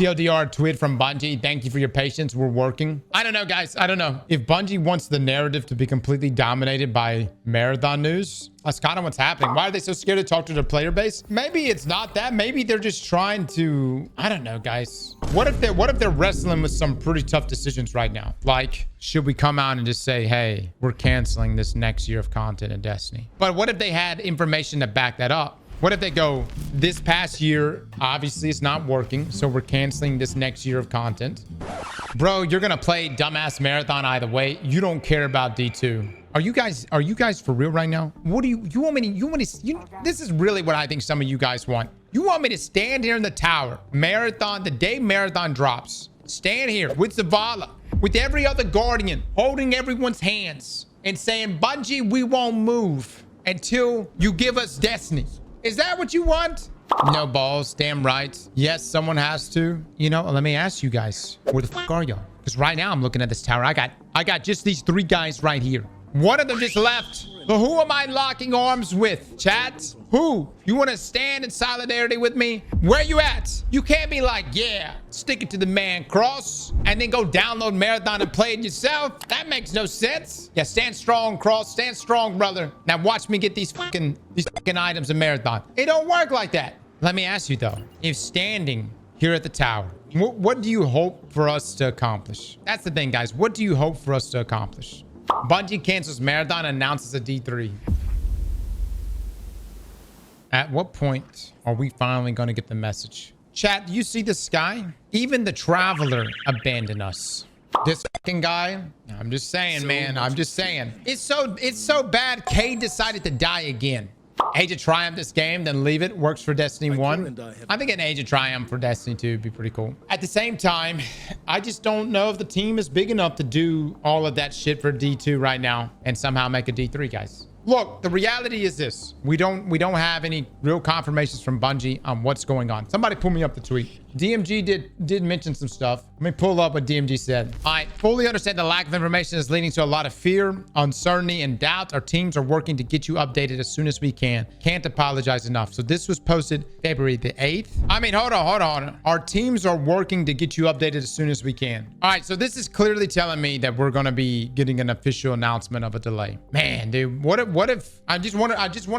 TLDR tweet from Bungie. Thank you for your patience. We're working. I don't know, guys. I don't know. If Bungie wants the narrative to be completely dominated by marathon news, that's kind of what's happening. Why are they so scared to talk to their player base? Maybe it's not that. Maybe they're just trying to, I don't know, guys. What if they're wrestling with some pretty tough decisions right now? Like, should we come out and just say, hey, we're canceling this next year of content in Destiny? But what if they had information to back that up? What if they go, this past year, obviously it's not working, so we're canceling this next year of content. Bro, you're gonna play dumbass marathon either way. You don't care about D2. Are you guys for real right now? What do you want me to, this is really what I think some of you guys want. You want me to stand here in the tower, marathon, the day marathon drops, stand here with Zavala, with every other guardian, holding everyone's hands and saying, Bungie, we won't move until you give us Destiny. Is that what you want? No balls, damn right. Yes, someone has to. You know, let me ask you guys, where the fuck are y'all? Because right now I'm looking at this tower. I got just these 3 guys right here. One of them just left. So who am I locking arms with? Chat? Who? You want to stand in solidarity with me? Where you at? You can't be like, yeah, stick it to the man, Cross, and then go download Marathon and play it yourself. That makes no sense. Yeah, stand strong, Cross. Stand strong, brother. Now watch me get these fucking items in Marathon. It don't work like that. Let me ask you though, if standing here at the tower, what do you hope for us to accomplish? That's the thing, guys. What do you hope for us to accomplish? Bungie cancels Marathon and announces a D3. At what point are we finally going to get the message? Chat, do you see the sky? Even the Traveler abandoned us. This fucking guy, I'm just saying, man. I'm just saying. It's so bad. Cade decided to die again. Age of Triumph this game, then leave it. Works for Destiny 1. I think an Age of Triumph for Destiny 2 would be pretty cool. At the same time, I just don't know if the team is big enough to do all of that shit for D2 right now and somehow make a D3, guys. Look, the reality is this. We don't have any real confirmations from Bungie on what's going on. Somebody pull me up the tweet. DMG did mention some stuff. Let me pull up what DMG said. I fully understand the lack of information is leading to a lot of fear, uncertainty, and doubt. Our teams are working to get you updated as soon as we can. Can't apologize enough. So this was posted February the 8th. I mean, hold on. Our teams are working to get you updated as soon as we can. All right, so this is clearly telling me that we're going to be getting an official announcement of a delay. Man, dude, what if I just wonder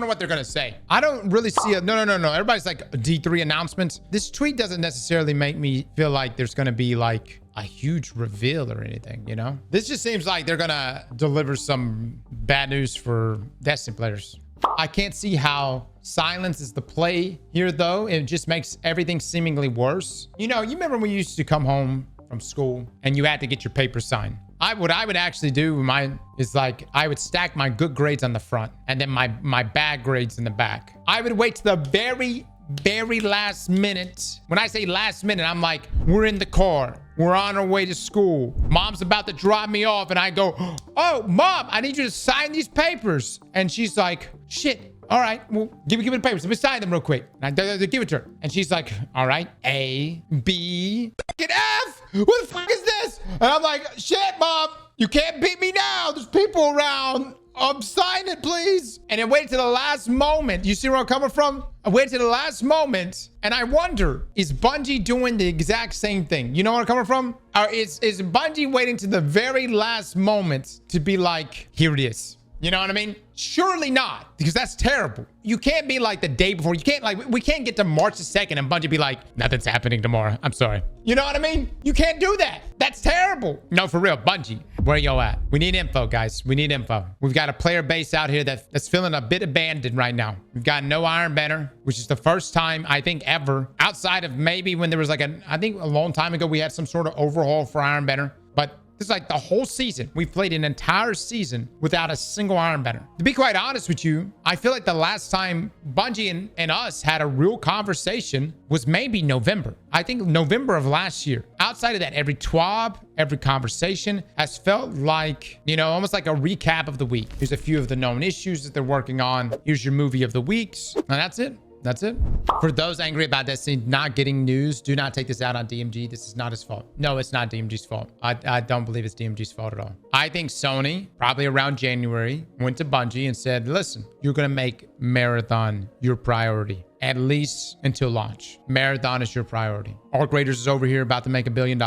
what they're going to say. I don't really see a no. Everybody's like a D3 announcement. This tweet doesn't necessarily make me feel like there's going to be like a huge reveal or anything, you know? This just seems like they're going to deliver some bad news for Destiny players. I can't see how silence is the play here, though. It just makes everything seemingly worse. You know, you remember when you used to come home from school and you had to get your paper signed? What I would actually do mine is like I would stack my good grades on the front and then my bad grades in the back. I would wait to the very last minute. When I say last minute, I'm like, we're in the car. We're on our way to school. Mom's about to drop me off and I go, oh, Mom, I need you to sign these papers. And she's like, shit. All right, well, give me the papers. Let me sign them real quick. And I give it to her. And she's like, all right, A, B, F. What the fuck is this? And I'm like, shit, Mom, you can't beat me now. There's people around. Sign it, please. And I waited to the last moment. You see where I'm coming from? I waited to the last moment. And I wonder, is Bungie doing the exact same thing? You know where I'm coming from? Or is Bungie waiting to the very last moment to be like, here it is? You know what I mean? Surely not, because that's terrible. You can't be like the day before. You can't like, we can't get to March the 2nd and Bungie be like, nothing's happening tomorrow. I'm sorry. You know what I mean? You can't do that. That's terrible. No, for real. Bungie, where y'all at? We need info, guys. We need info. We've got a player base out here that's feeling a bit abandoned right now. We've got no Iron Banner, which is the first time I think ever, outside of maybe when there was like I think a long time ago, we had some sort of overhaul for Iron Banner. But it's like the whole season. We've played an entire season without a single Iron Banner. To be quite honest with you, I feel like the last time Bungie and us had a real conversation was maybe November. I think November of last year. Outside of that, every TWAB, every conversation has felt like, you know, almost like a recap of the week. Here's a few of the known issues that they're working on. Here's your movie of the weeks. And that's it. That's it. For those angry about Destiny not getting news, do not take this out on DMG. This is not his fault. No, it's not DMG's fault. I don't believe it's DMG's fault at all. I think Sony, probably around January, went to Bungie and said, listen, you're going to make Marathon your priority. at least until launch. Marathon is your priority. Arc Raiders is over here about to make $1 billion.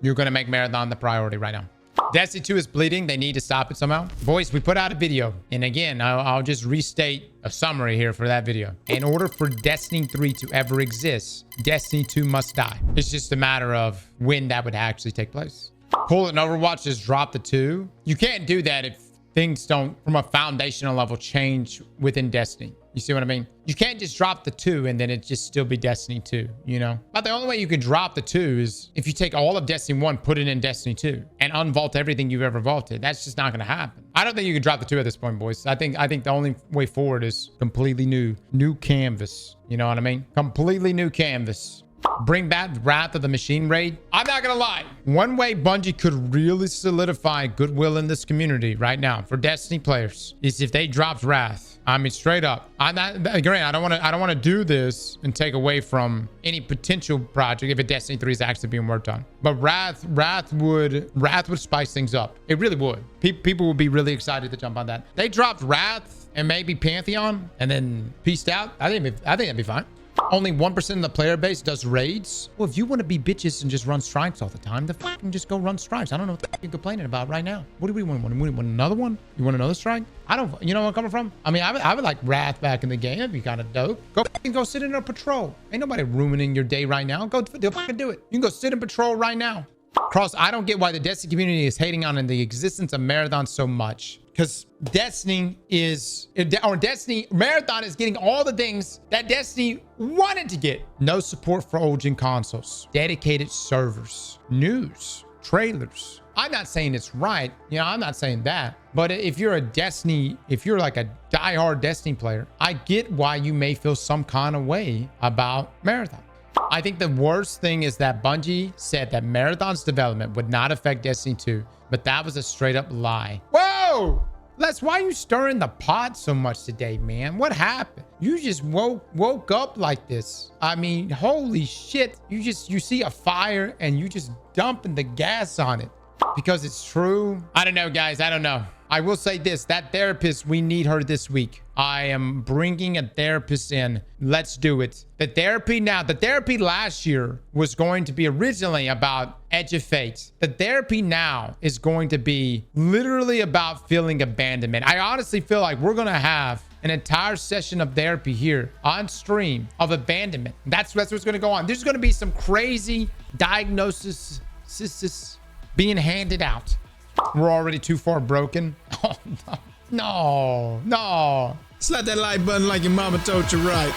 You're going to make Marathon the priority right now. Destiny 2 is bleeding. They need to stop it somehow. Boys, we put out a video. And again, I'll just restate a summary here for that video. In order for Destiny 3 to ever exist, Destiny 2 must die. It's just a matter of when that would actually take place. Pull it and Overwatch just drop the 2. You can't do that if things don't, from a foundational level, change within Destiny. You see what I mean? You can't just drop the 2 and then it just still be Destiny 2, you know? But the only way you can drop the 2 is if you take all of Destiny 1, put it in Destiny 2, and unvault everything you've ever vaulted. That's just not going to happen. I don't think you can drop the 2 at this point, boys. I think the only way forward is completely new canvas. You know what I mean? Completely new canvas. Bring back Wrath of the Machine raid. I'm not gonna lie. One way Bungie could really solidify goodwill in this community right now for Destiny players is if they dropped Wrath. I mean, straight up. I'm not, granted, I don't want to do this and take away from any potential project if a Destiny 3 is actually being worked on. But Wrath would spice things up. It really would. People would be really excited to jump on that. They dropped Wrath and maybe Pantheon and then peaced out. I think that'd be fine. Only 1% of the player base does raids. Well, if you want to be bitches and just run stripes all the time, then fucking just go run stripes. I don't know what the fuck you're complaining about right now. What do we want? We want another one? You want another strike? I don't, you know where I'm coming from? I mean, I would like Wrath back in the game. That'd be kind of dope. Go sit in a patrol. Ain't nobody ruining your day right now. Go fucking do it. You can go sit in patrol right now. Cross, I don't get why the Destiny community is hating on the existence of Marathon so much. Because Destiny Marathon is getting all the things that Destiny wanted to get. No support for old-gen consoles, dedicated servers, news, trailers. I'm not saying it's right. You know, I'm not saying that. But if you're like a diehard Destiny player, I get why you may feel some kind of way about Marathon. I think the worst thing is that Bungie said that Marathon's development would not affect Destiny 2, but that was a straight up lie. Whoa! Les, why are you stirring the pot so much today, man? What happened? You just woke up like this. I mean, holy shit. You see a fire and you just dumping the gas on it because it's true. I don't know, guys. I don't know. I will say this, that therapist, we need her this week. I am bringing a therapist in. Let's do it. The therapy last year was going to be originally about Edge of Fate. The therapy now is going to be literally about feeling abandonment. I honestly feel like we're going to have an entire session of therapy here on stream of abandonment. That's what's going to go on. There's going to be some crazy diagnosis being handed out. We're already too far broken. Oh, no. Slap that like button like your mama told you right.